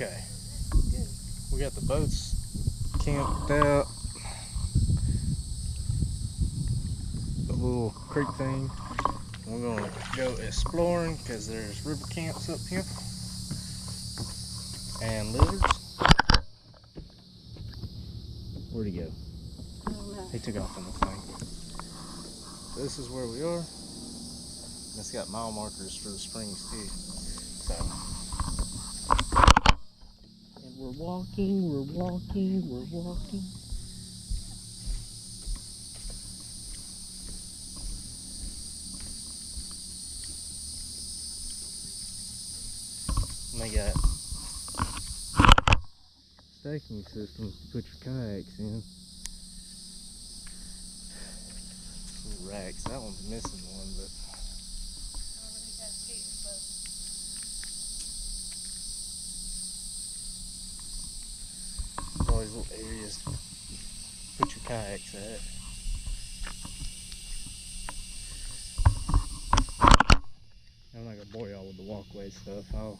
Okay, we got the boats camped out. The little creek thing. We're gonna go exploring because there's river camps up here and lizards. Where'd he go? I don't know. He took off in the thing. This is where we are. It's got mile markers for the springs too. So, and we're walking. And they got staking systems to put your kayaks in. Little racks. That one's missing one, but there's all these little areas to put your kayaks at. I'm not gonna bore y'all with the walkway stuff. I'll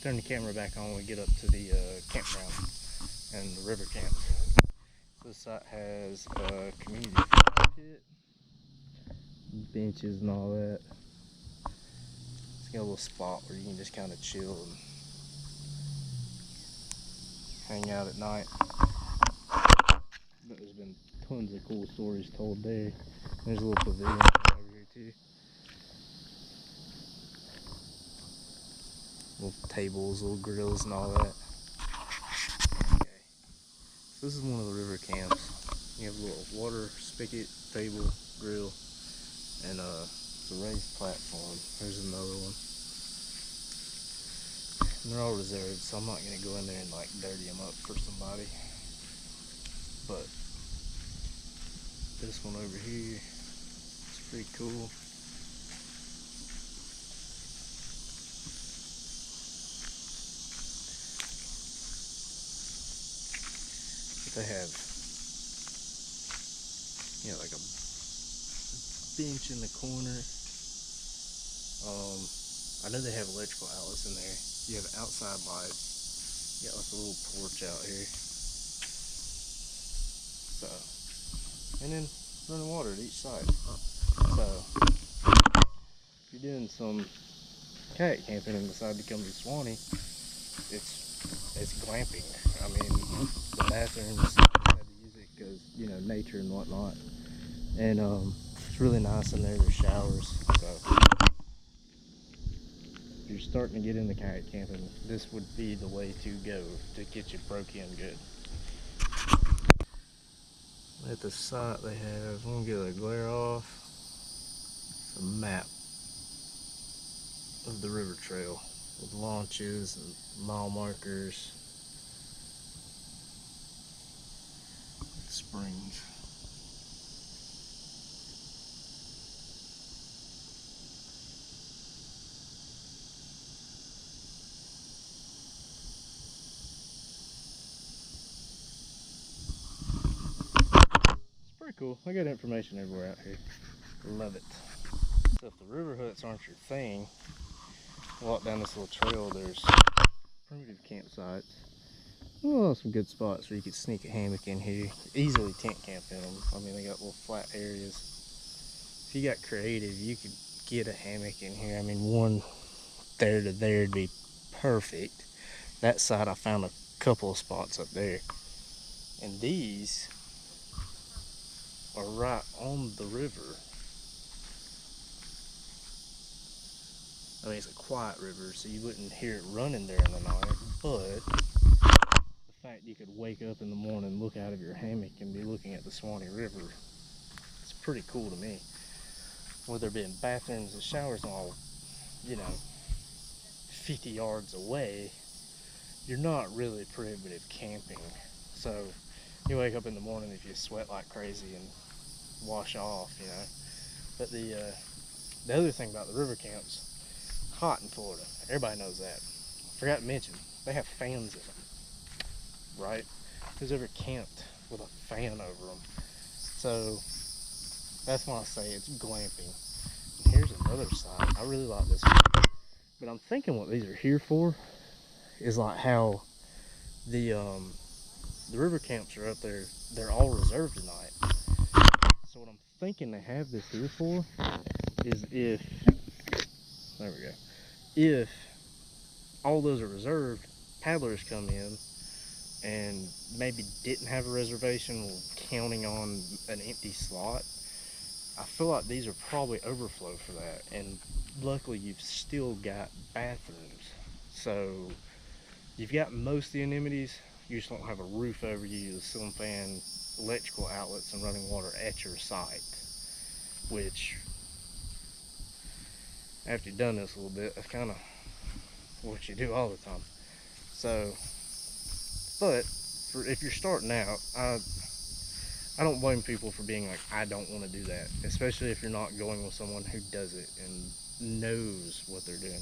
turn the camera back on when we get up to the campground and the river camps. This site has a community fire pit, benches and all that. It's got a little spot where you can just kind of chill and hang out at night. But there's been tons of cool stories told there. There's a little pavilion over here too. Little tables, little grills and all that. Okay. So this is one of the river camps. You have a little water spigot, table, grill, and it's a raised platform. There's another one. And they're all reserved, so I'm not going to go in there and like dirty them up for somebody. But this one over here, it's pretty cool. They have, like a bench in the corner. I know they have electrical outlets in there. You have outside lights. You got like a little porch out here. So, and then running water at each side. So, if you're doing some kayak camping and decide to come to Suwannee, it's glamping. I mean, the bathrooms, I had to use it because, nature and whatnot. And it's really nice in there. There's showers. So if you're starting to get into kayak camping, this would be the way to go to get you broke in good. At the site they have, I'm gonna get the glare off, a map of the river trail with launches and mile markers. Springs. It's pretty cool. I got information everywhere out here. Love it. So if the river huts aren't your thing, walk down this little trail, there's primitive campsites. Well, some good spots where you could sneak a hammock in here. Easily tent camp in them. I mean, they got little flat areas. If you got creative, you could get a hammock in here. I mean, one there to there would be perfect. That side, I found a couple of spots up there. And these are right on the river. I mean, it's a quiet river, so you wouldn't hear it running there in the night, but the fact you could wake up in the morning, look out of your hammock, and be looking at the Suwannee River, it's pretty cool to me. With there being bathrooms and showers all, 50 yards away, you're not really primitive camping. So you wake up in the morning if you sweat like crazy and wash off, But the other thing about the river camps, hot in Florida, everybody knows that. Forgot to mention, they have fans in them. Right? Who's ever camped with a fan over them? So that's why I say it's glamping. And here's another side. I really like this one. But I'm thinking what these are here for is like how the river camps are up there. They're all reserved tonight. So what I'm thinking to have this here for is if, there we go, if all those are reserved, paddlers come in and maybe didn't have a reservation, counting on an empty slot. I feel like these are probably overflow for that, and luckily you've still got bathrooms. So you've got most of the amenities, you just don't have a roof over you, the ceiling fan, electrical outlets, and running water at your site, which, after you've done this a little bit, that's kind of what you do all the time. So, but if you're starting out, I don't blame people for being like, I don't want to do that, especially if you're not going with someone who does it and knows what they're doing.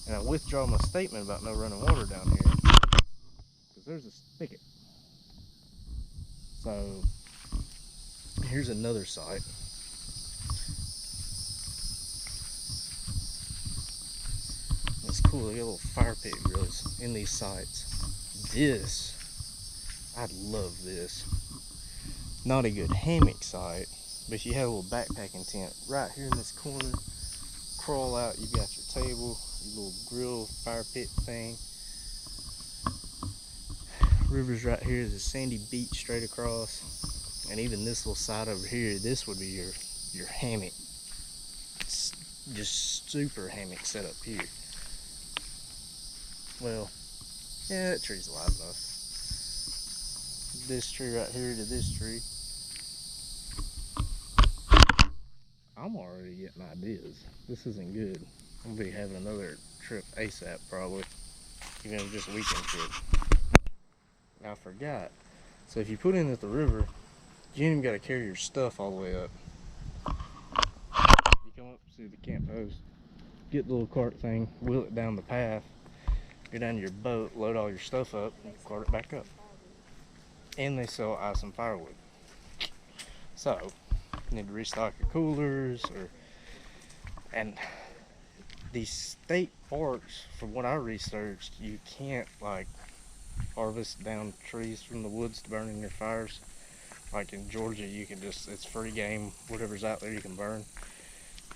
And I withdraw my statement about no running water down here because there's a spigot. So here's another site. It's cool, they got little fire pit grills in these sites. This, I love this. Not a good hammock site, but you have a little backpacking tent right here in this corner. Crawl out, you got your table, your little grill fire pit thing. River's right here, there's a sandy beach straight across. And even this little side over here, this would be your hammock. It's just super hammock set up here. Well, yeah, that tree's alive enough. This tree right here to this tree. I'm already getting ideas. This isn't good. I'm gonna be having another trip ASAP probably. Even if it's just a weekend trip. I forgot. So if you put in at the river, you ain't even gotta carry your stuff all the way up. You come up to the camp host, get the little cart thing, wheel it down the path, go down to your boat, load all your stuff up, and cart it back up. And they sell ice and firewood. So, you need to restock your coolers, and these state parks, from what I researched, you can't like harvest down trees from the woods to burn in your fires. Like in Georgia, you can just, it's free game, whatever's out there you can burn.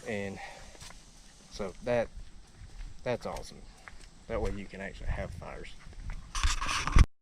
And so that's awesome. That way you can actually have fires.